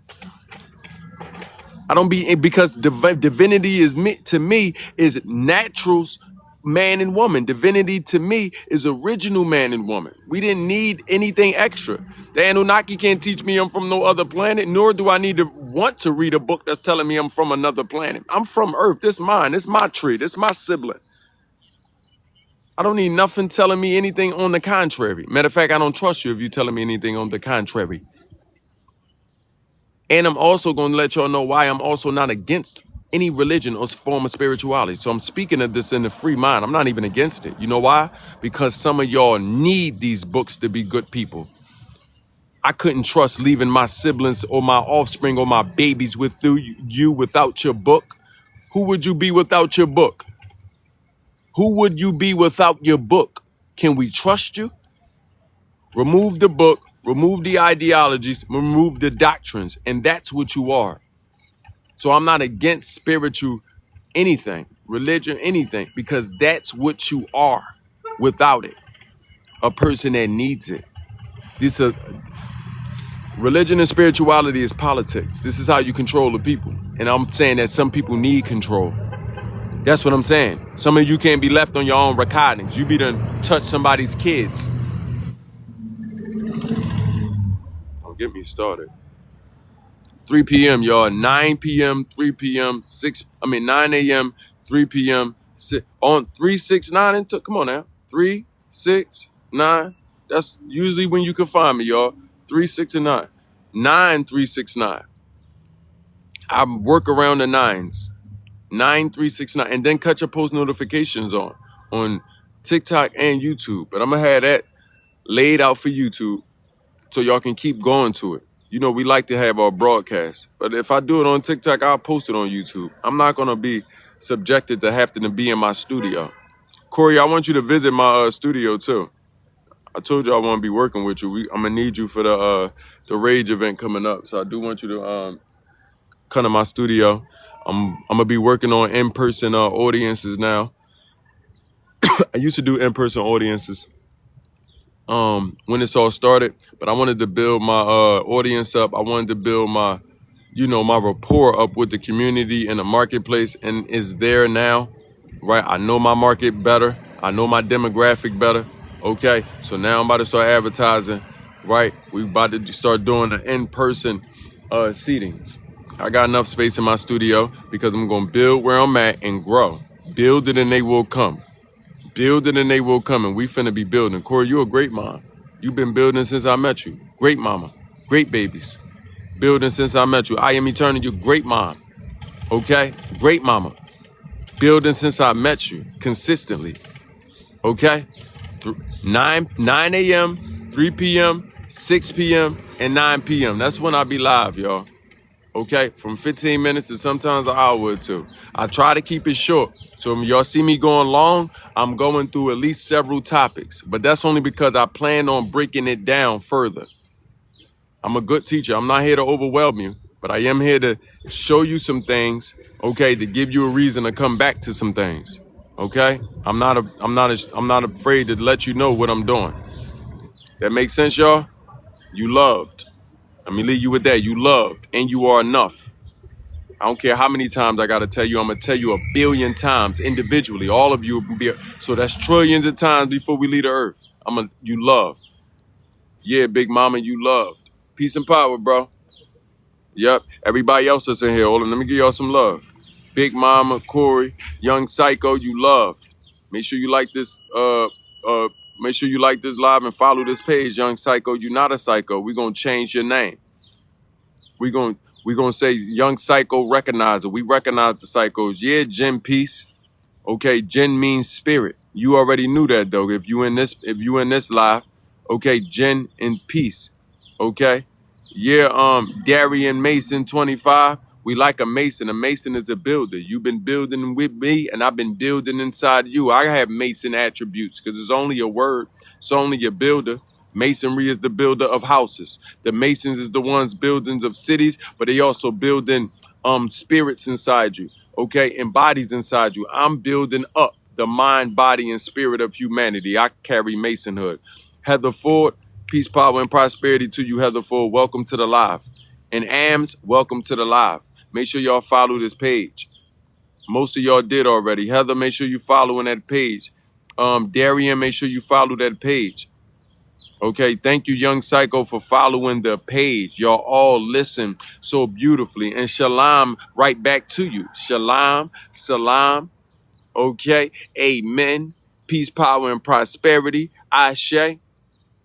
Speaker 1: I don't because divinity is to me is naturals. Man and woman. Divinity to me is original man and woman. We didn't need anything extra. The Anunnaki can't teach me I'm from no other planet, nor do I need to want to read a book that's telling me I'm from another planet. I'm from Earth. This mine. This my tree. This my sibling. I don't need nothing telling me anything on the contrary. Matter of fact, I don't trust you if you're telling me anything on the contrary. And I'm also going to let y'all know why I'm also not against any religion or form of spirituality. So I'm speaking of this in the free mind. I'm not even against it. You know why? Because some of y'all need these books to be good people. I couldn't trust leaving my siblings or my offspring or my babies with you without your book. Who would you be without your book? Who would you be without your book? Can we trust you? Remove the book, remove the ideologies, remove the doctrines, and that's what you are. So I'm not against spiritual anything, religion, anything, because that's what you are without it. A person that needs it. Religion and spirituality is politics. This is how you control the people. And I'm saying that some people need control. That's what I'm saying. Some of you can't be left on your own recordings. You be done touch somebody's kids. Don't get me started. 3 p.m., y'all. 9 p.m., 3 p.m., 9 a.m., 3 p.m., on 369 and come on now. 369. That's usually when you can find me, y'all. 3, 6, and 9. 9369. I work around the nines. 9369. And then cut your post notifications on TikTok and YouTube. But I'm gonna have that laid out for YouTube so y'all can keep going to it. You know, we like to have our broadcast, but if I do it on TikTok, I'll post it on YouTube. I'm not gonna be subjected to having to be in my studio. Corey, I want you to visit my studio too. I told you I want to be working with you. I'm gonna need you for the Rage event coming up, so I do want you to come to my studio. I'm gonna be working on in-person audiences now. I used to do in-person audiences when this all started, but I wanted to build my audience up. I wanted to build my my rapport up with the community and the marketplace, and it's there now, right? I know my market better. I know my demographic better. Okay, so now I'm about to start advertising, right? We about to start doing the in-person seatings. I got enough space in my studio because I'm gonna build where I'm at and grow. Build it and they will come. Build it and they will come, and we finna be building. Corey, you a great mom. You've been building since I met you. Great mama. Great babies. Building since I met you. I am eternal, you great mom. Okay? Great mama. Building since I met you. Consistently. Okay? 9 a.m., 3 p.m., 6 p.m., and 9 p.m. That's when I be live, y'all. Okay? From 15 minutes to sometimes an hour or two. I try to keep it short. So when y'all see me going long, I'm going through at least several topics. But that's only because I plan on breaking it down further. I'm a good teacher. I'm not here to overwhelm you, but I am here to show you some things, okay, to give you a reason to come back to some things. Okay? I'm not afraid to let you know what I'm doing. That makes sense, y'all? You loved. Let me leave you with that. You loved and you are enough. I don't care how many times I gotta tell you. I'm gonna tell you 1 billion times individually. All of you will be so that's trillions of times before we leave the earth. You loved. Yeah, big mama, you loved. Peace and power, bro. Yep. Everybody else that's in here, hold on, let me give y'all some love. Big mama, Corey, young psycho, you loved. Make sure you like this. Make sure you like this live and follow this page, young psycho. You're not a psycho. We're gonna change your name. We're gonna say young psycho recognizer. We recognize the psychos. Yeah, Jin peace. Okay, Jin means spirit. You already knew that though. If you in this live, okay, Jin in peace. Okay. Yeah, Darian Mason 25. We like a mason. A mason is a builder. You've been building with me, and I've been building inside you. I have mason attributes because it's only a word. It's only a builder. Masonry is the builder of houses. The masons is the ones buildings of cities, but they also building spirits inside you. Okay, and bodies inside you. I'm building up the mind, body, and spirit of humanity. I carry masonhood. Heather Ford, peace, power, and prosperity to you, Heather Ford. Welcome to the live. And AMS, welcome to the live. Make sure y'all follow this page. Most of y'all did already. Heather, make sure you following that page. Darian, make sure you follow that page. Okay, thank you, young psycho, for following the page. Y'all all listen so beautifully. And shalom right back to you. Shalom, salam. Okay, amen. Peace, power, and prosperity. Ashe.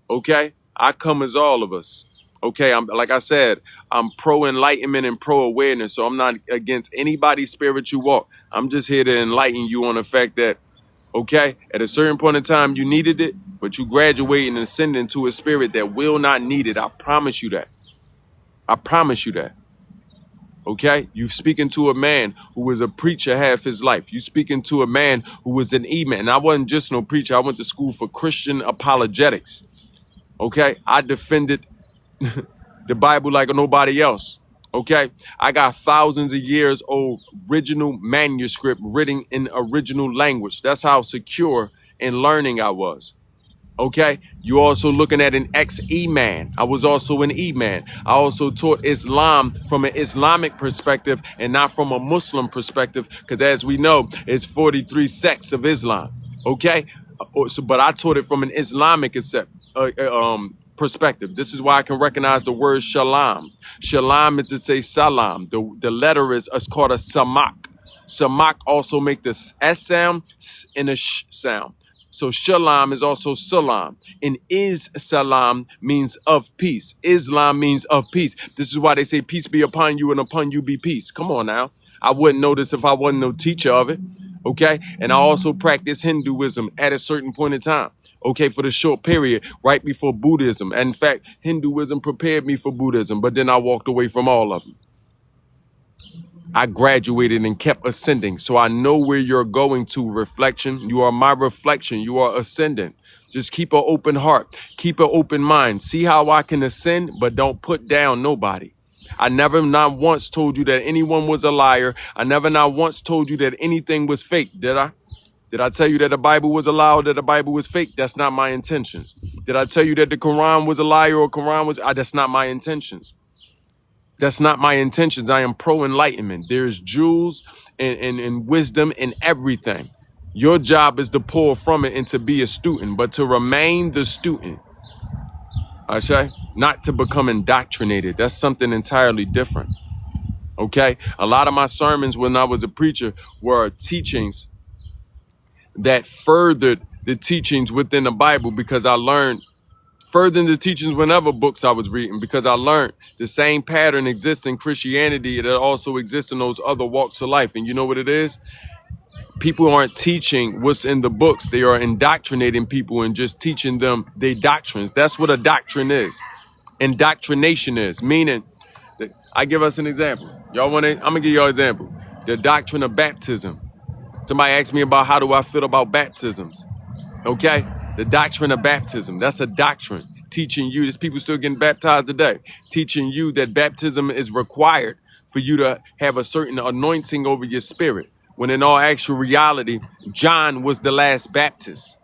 Speaker 1: Okay, I come as all of us. Okay, I'm like I said, I'm pro enlightenment and pro awareness. So I'm not against anybody's spiritual walk. I'm just here to enlighten you on the fact that, okay, at a certain point in time you needed it, but you graduate and ascend into a spirit that will not need it. I promise you that. I promise you that. Okay, you speaking to a man who was a preacher half his life. You speaking to a man who was an E-man. And I wasn't just no preacher. I went to school for Christian apologetics. Okay, I defended the Bible like nobody else. Okay, I got thousands of years old original manuscript written in original language. That's how secure in learning I was. Okay, you also looking at an ex-E-man. I was also an E-man. I also taught Islam from an Islamic perspective and not from a Muslim perspective, because as we know, it's 43 sects of Islam. Okay, but I taught it from an Islamic perspective. This is why I can recognize the word shalom. Shalom is to say salam. The letter is called a samak. Samak also make the S sound and a sh sound. So shalom is also salam. And is salam means of peace. Islam means of peace. This is why they say peace be upon you and upon you be peace. Come on now. I wouldn't know this if I wasn't no teacher of it. Okay. And I also practice Hinduism at a certain point in time. Okay, for the short period right before Buddhism. And in fact, Hinduism prepared me for Buddhism, but then I walked away from all of them. I graduated and kept ascending. So I know where you're going to. Reflection. You are my reflection. You are ascendant. Just keep an open heart. Keep an open mind. See how I can ascend, but don't put down nobody. I never not once told you that anyone was a liar. I never not once told you that anything was fake. Did I? Did I tell you that the Bible was a lie or that the Bible was fake? That's not my intentions. Did I tell you that the Quran was a liar or Quran was? That's not my intentions. That's not my intentions. I am pro-enlightenment. There's jewels and wisdom in everything. Your job is to pour from it and to be a student, but to remain the student. Okay? Not to become indoctrinated. That's something entirely different. Okay? A lot of my sermons when I was a preacher were teachings that furthered the teachings within the Bible because I learned further the teachings whenever books I was reading because I learned the same pattern exists in Christianity that also exists in those other walks of life. And you know what it is? People aren't teaching what's in the books. They are indoctrinating people and just teaching them their doctrines. That's what a doctrine is. Indoctrination is, meaning, I give us an example. Y'all want to, I'm going to give y'all an example. The doctrine of baptism. Somebody asked me about how do I feel about baptisms. Okay? The doctrine of baptism. That's a doctrine. Teaching you, there's people still getting baptized today. Teaching you that baptism is required for you to have a certain anointing over your spirit. When in all actual reality, John was the last Baptist.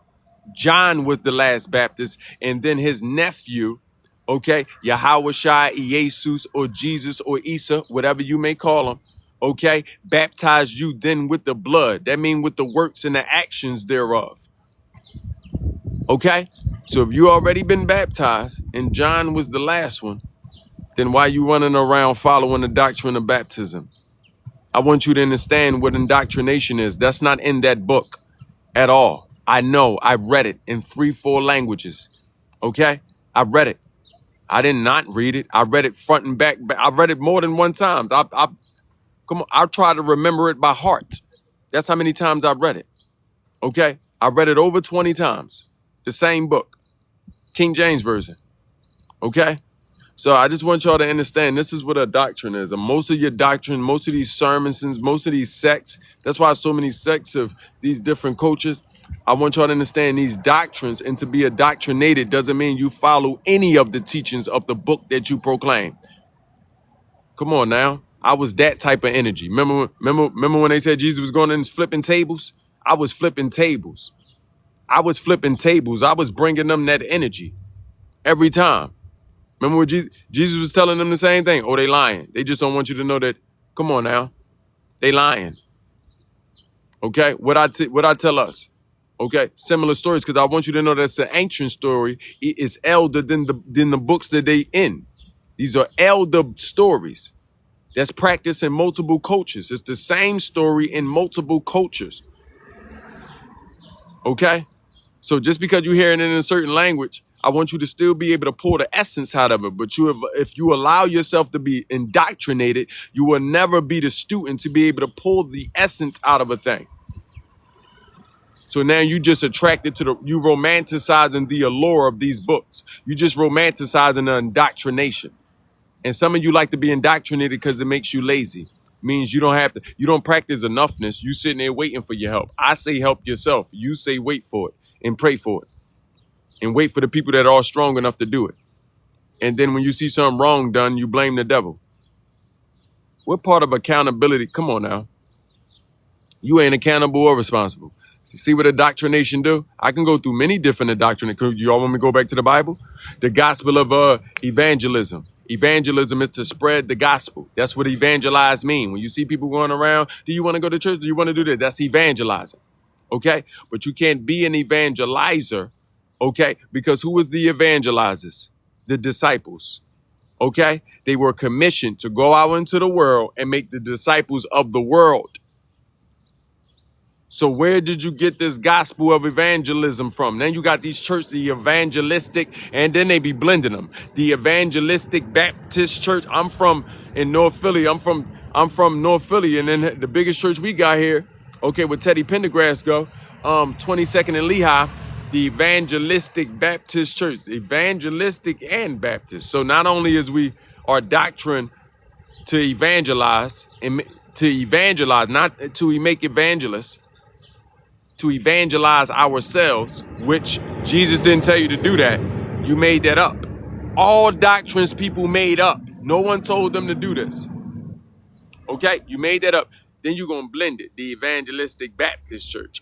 Speaker 1: John was the last Baptist. And then his nephew, okay, Yahushua, Jesus, or Jesus, or Isa, whatever you may call him, okay, baptized you then with the blood. That means with the works and the actions thereof. Okay, so if you already been baptized and John was the last one, then why you running around following the doctrine of baptism? I want you to understand what indoctrination is. That's not in that book at all. I know. I read it in 3-4 languages. Okay, I read it. I did not read it. I read it front and back. I read it more than one time. Come on. I try to remember it by heart. That's how many times I read it. Okay, I read it over 20 times. The same book, King James Version. Okay? So I just want y'all to understand this is what a doctrine is. And most of your doctrine, most of these sermons, most of these sects, that's why so many sects of these different cultures. I want y'all to understand these doctrines, and to be indoctrinated doesn't mean you follow any of the teachings of the book that you proclaim. Come on now. I was that type of energy. Remember when they said Jesus was going in and flipping tables? I was flipping tables. I was flipping tables. I was bringing them that energy every time. Remember when Jesus was telling them the same thing? Oh, they lying. They just don't want you to know that. Come on now. They lying. Okay. What I tell us. Okay. Similar stories. Because I want you to know that's an ancient story. It is elder than the books that they in. These are elder stories. That's practiced in multiple cultures. It's the same story in multiple cultures. Okay. So just because you're hearing it in a certain language, I want you to still be able to pull the essence out of it. But if you allow yourself to be indoctrinated, you will never be the student to be able to pull the essence out of a thing. So now you just attracted to you romanticizing the allure of these books. You just romanticizing the indoctrination. And some of you like to be indoctrinated because it makes you lazy. Means you don't practice enoughness. You sitting there waiting for your help. I say help yourself. You say wait for it and pray for it. And wait for the people that are strong enough to do it. And then when you see something wrong done, you blame the devil. What part of accountability? Come on now. You ain't accountable or responsible. See what indoctrination do? I can go through many different indoctrinations. You all want me to go back to the Bible? The gospel of evangelism. Evangelism is to spread the gospel. That's what evangelize mean. When you see people going around, do you want to go to church? Do you want to do that? That's evangelizing. Okay? But you can't be an evangelizer. Okay, because who is the evangelizers? the disciples. Okay? They were commissioned to go out into the world and make the disciples of the world. So where did you get this gospel of evangelism from? Then you got these churches, the evangelistic, and then they be blending them. The evangelistic Baptist church. I'm from in North Philly. I'm from North Philly, and then the biggest church we got here, okay, where Teddy Pendergrass go, 22nd and Lehigh, the evangelistic Baptist church, evangelistic and Baptist. So not only is our doctrine to evangelize, not to make evangelists, to evangelize ourselves, which Jesus didn't tell you to do that. You made that up. All doctrines people made up. No one told them to do this. Okay? You made that up. Then you're going to blend it. The evangelistic Baptist church.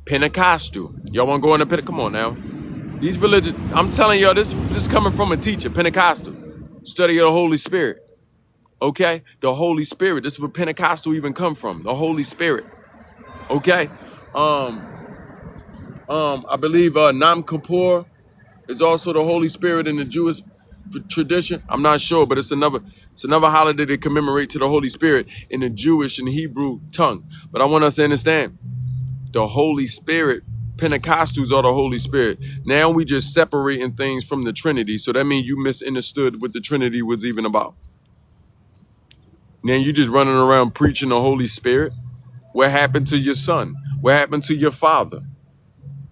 Speaker 1: Pentecostal. Y'all want to go into Pentecostal? Come on now. These religions, I'm telling y'all, this coming from a teacher. Pentecostal. Study of the Holy Spirit. Okay? The Holy Spirit. This is where Pentecostal even come from. The Holy Spirit. Okay? I believe Nam Kippur is also the Holy Spirit in the Jewish tradition. I'm not sure, but it's another holiday they commemorate to the Holy Spirit in the Jewish and Hebrew tongue. But I want us to understand the Holy Spirit. Pentecostals are the Holy Spirit. Now we just separating things from the Trinity. So that means you misunderstood what the Trinity was even about. Now you just running around preaching the Holy Spirit. What happened to your son? What happened to your father?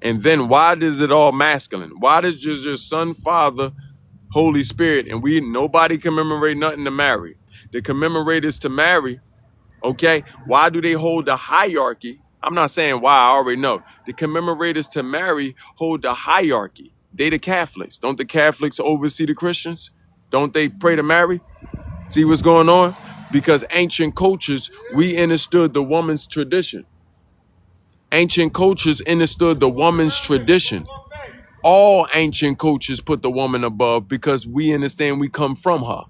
Speaker 1: And then why does it all masculine? Why does just your son, father, Holy Spirit, and nobody commemorate nothing to marry? The commemorators to marry, okay? Why do they hold the hierarchy? I'm not saying why, I already know. The commemorators to marry hold the hierarchy. They the Catholics. Don't the Catholics oversee the Christians? Don't they pray to marry? See what's going on? Because ancient cultures, we understood the woman's tradition. Ancient cultures understood the woman's tradition. All ancient cultures put the woman above because we understand we come from her.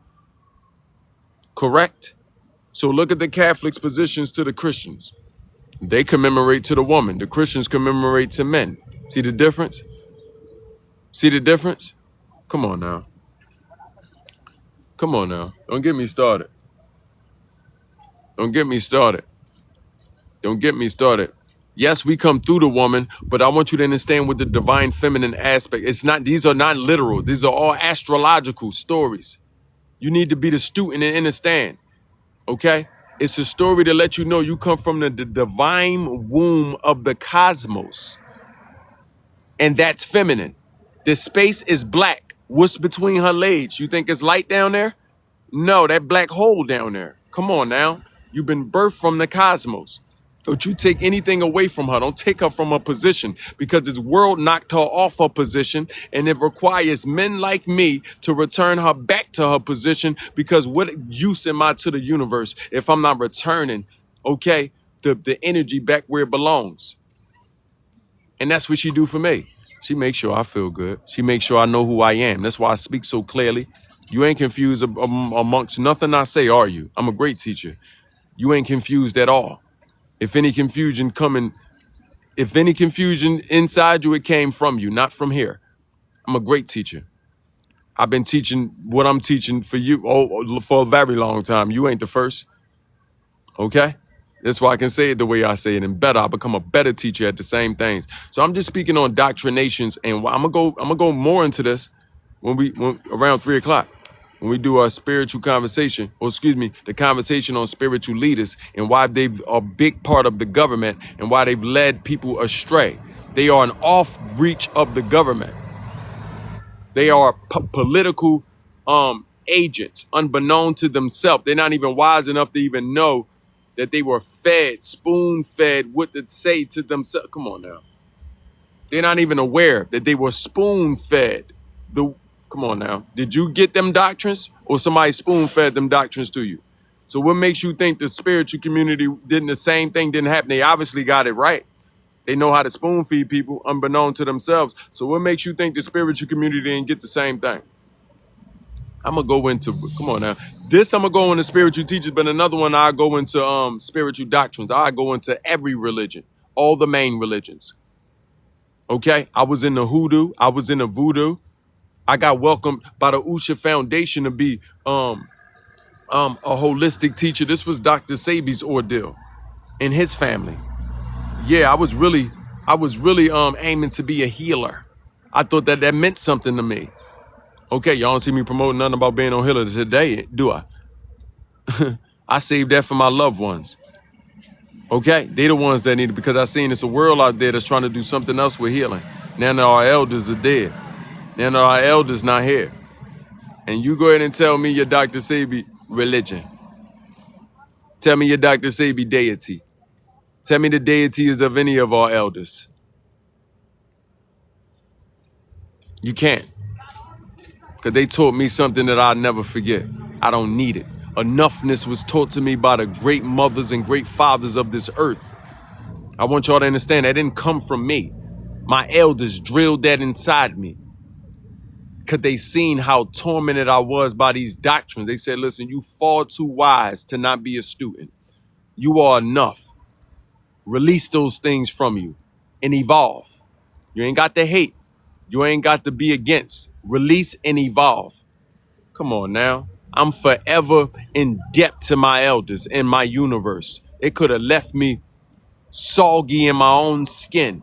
Speaker 1: Correct? So look at the Catholics' positions to the Christians. They commemorate to the woman. The Christians commemorate to men. See the difference? See the difference? Come on now. Come on now. Don't get me started. Don't get me started. Don't get me started. Yes, we come through the woman, but I want you to understand what the divine feminine aspect. These are not literal. These are all astrological stories. You need to be the student and understand. Okay? It's a story to let you know you come from the divine womb of the cosmos. And that's feminine. The space is black. What's between her legs? You think it's light down there? No, that black hole down there. Come on now. You've been birthed from the cosmos. Don't you take anything away from her. Don't take her from her position, because this world knocked her off her position, and it requires men like me to return her back to her position, because what use am I to the universe if I'm not returning, okay, the energy back where it belongs? And that's what she do for me. She makes sure I feel good. She makes sure I know who I am. That's why I speak so clearly. You ain't confused amongst nothing I say, are you? I'm a great teacher. You ain't confused at all. If any confusion inside you, it came from you, not from here. I'm a great teacher. I've been teaching what I'm teaching for you for a very long time. You ain't the first. Okay? That's why I can say it the way I say it, and better. I become a better teacher at the same things. So I'm just speaking on doctrinations, and I'm gonna go more into this when around 3:00. When we do our spiritual conversation, the conversation on spiritual leaders and why they're a big part of the government and why they've led people astray. They are an off-reach of the government. They are political agents, unbeknown to themselves. They're not even wise enough to even know that they were spoon-fed what to say to themselves. Come on now. They're not even aware that they were spoon-fed. Come on now. Did you get them doctrines, or somebody spoon-fed them doctrines to you? So what makes you think the spiritual community the same thing didn't happen? They obviously got it right. They know how to spoon-feed people unbeknown to themselves. So what makes you think the spiritual community didn't get the same thing? I'm going to go into, come on now. This I'm going to go into spiritual teachers, but another one I'll go into spiritual doctrines. I'll go into every religion, all the main religions. Okay? I was in the hoodoo. I was in the voodoo. I got welcomed by the Usha Foundation to be a holistic teacher. This was Dr. Sabi's ordeal and his family. Yeah, I was really aiming to be a healer. I thought that meant something to me. Okay, y'all don't see me promoting nothing about being a healer today, do I? I saved that for my loved ones. Okay, they the ones that need it, because I seen it's a world out there that's trying to do something else with healing. Now that our elders are dead. Now that our elders not here. And you go ahead and tell me your Dr. Sebi religion. Tell me your Dr. Sebi deity. Tell me the deities of any of our elders. You can't. Because they taught me something that I'll never forget. I don't need it. Enoughness was taught to me by the great mothers and great fathers of this earth. I want y'all to understand that didn't come from me. My elders drilled that inside me. Because they seen how tormented I was by these doctrines. They said, listen, you far too wise to not be a student. You are enough. Release those things from you and evolve. You ain't got to hate. You ain't got to be against. Release and evolve. Come on now. I'm forever in debt to my elders in my universe. It could have left me soggy in my own skin,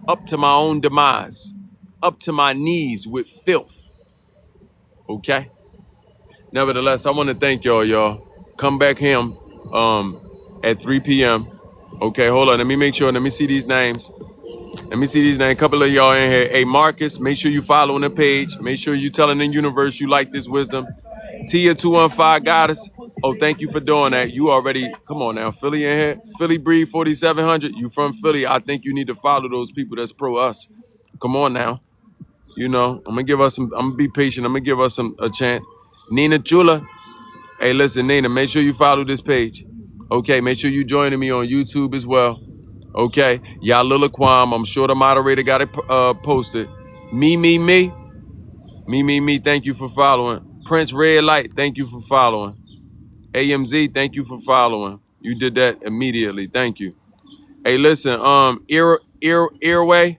Speaker 1: up to my own demise, up to my knees with filth. Okay? Nevertheless, I want to thank y'all. Come back here at 3 p.m. Okay, hold on. Let me make sure. Let me see these names. Let me see these names. A couple of y'all in here. Hey, Marcus, make sure you following the page. Make sure you telling the universe you like this wisdom. Tia 215 Goddess. Oh, thank you for doing that. You already, come on now. Philly in here. Philly Breed 4700. You from Philly. I think you need to follow those people that's pro us. Come on now. You know, I'm gonna be patient. I'm gonna give us a chance. Nina Chula. Hey, listen, Nina, make sure you follow this page. Okay, make sure you joining me on YouTube as well. Okay, Yahlil Lakwame, I'm sure the moderator got it posted. Me. Thank you for following. Prince Red Light, thank you for following. AMZ, thank you for following. You did that immediately. Thank you. Hey, listen, Earway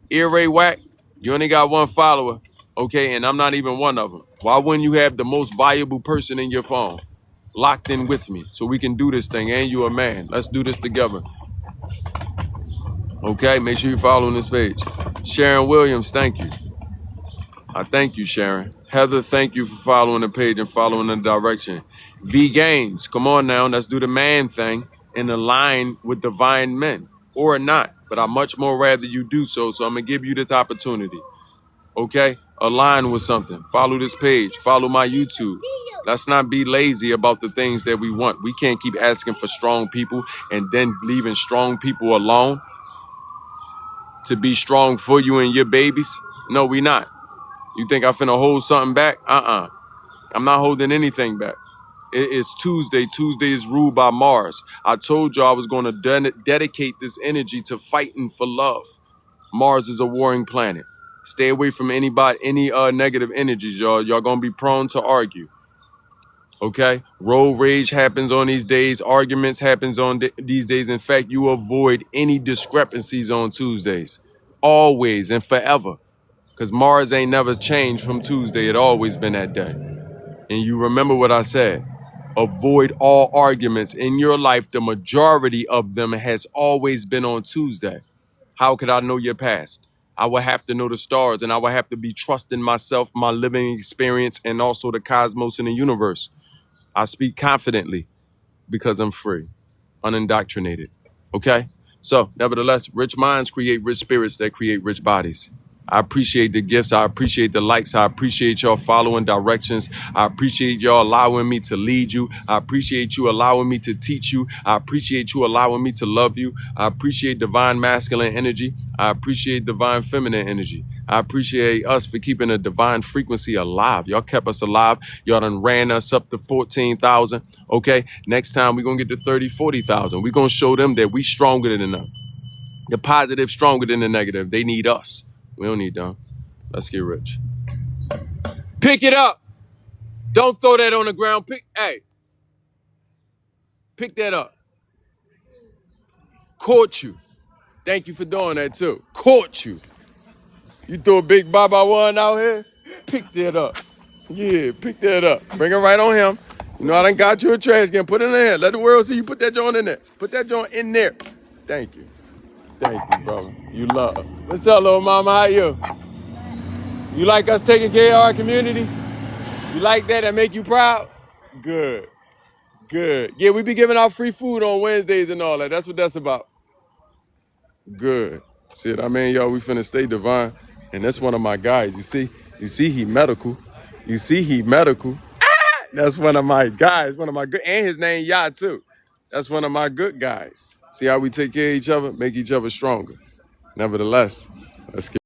Speaker 1: Whack, you only got one follower. Okay, and I'm not even one of them. Why wouldn't you have the most valuable person in your phone locked in with me so we can do this thing? And you a man. Let's do this together. Okay, make sure you're following this page. Sharon Williams, thank you. I thank you, Sharon. Heather, thank you for following the page and following the direction. V Gaines, come on now, let's do the man thing and align with divine men, or not. But I much more rather you do so I'm going to give you this opportunity. Okay? Align with something. Follow this page. Follow my YouTube. Let's not be lazy about the things that we want. We can't keep asking for strong people and then leaving strong people alone to be strong for you and your babies. No, we not. You think I finna hold something back? I'm not holding anything back. It's Tuesday. Tuesday is ruled by Mars. I told you I was going to dedicate this energy to fighting for love. Mars is a warring planet. Stay away from any negative energies, y'all. Y'all gonna be prone to argue. Okay? Road rage happens on these days. Arguments happens on these days. In fact, you avoid any discrepancies on Tuesdays. Always and forever. Because Mars ain't never changed from Tuesday. It always been that day. And you remember what I said. Avoid all arguments in your life. The majority of them has always been on Tuesday. How could I know your past? I would have to know the stars, and I would have to be trusting myself, my living experience, and also the cosmos and the universe. I speak confidently because I'm free, unindoctrinated. Okay? So, nevertheless, rich minds create rich spirits that create rich bodies. I appreciate the gifts. I appreciate the likes. I appreciate y'all following directions. I appreciate y'all allowing me to lead you. I appreciate you allowing me to teach you. I appreciate you allowing me to love you. I appreciate divine masculine energy. I appreciate divine feminine energy. I appreciate us for keeping a divine frequency alive. Y'all kept us alive. Y'all done ran us up to 14,000. Okay, next time we're going to get to 30, 40,000. We're going to show them that we stronger than them. The positive stronger than the negative. They need us. We don't need them. Let's get rich. Pick it up. Don't throw that on the ground. Pick that up. Caught you. Thank you for doing that too. Caught you. You throw a big Baba one out here? Pick that up. Yeah, pick that up. Bring it right on him. You know, I done got you a trash can. Put it in there. Let the world see you put that joint in there. Put that joint in there. Thank you. Thank you, brother. You love. What's up, little mama? How you? You like us taking care of our community? You like that? That make you proud? Good. Good. Yeah, we be giving out free food on Wednesdays and all that. That's what that's about. Good. See what I mean, y'all? We finna stay divine. And that's one of my guys. You see he medical. You see he medical. That's one of my guys. One of my good, and his name Yah too. That's one of my good guys. See how we take care of each other, make each other stronger. Nevertheless, let's get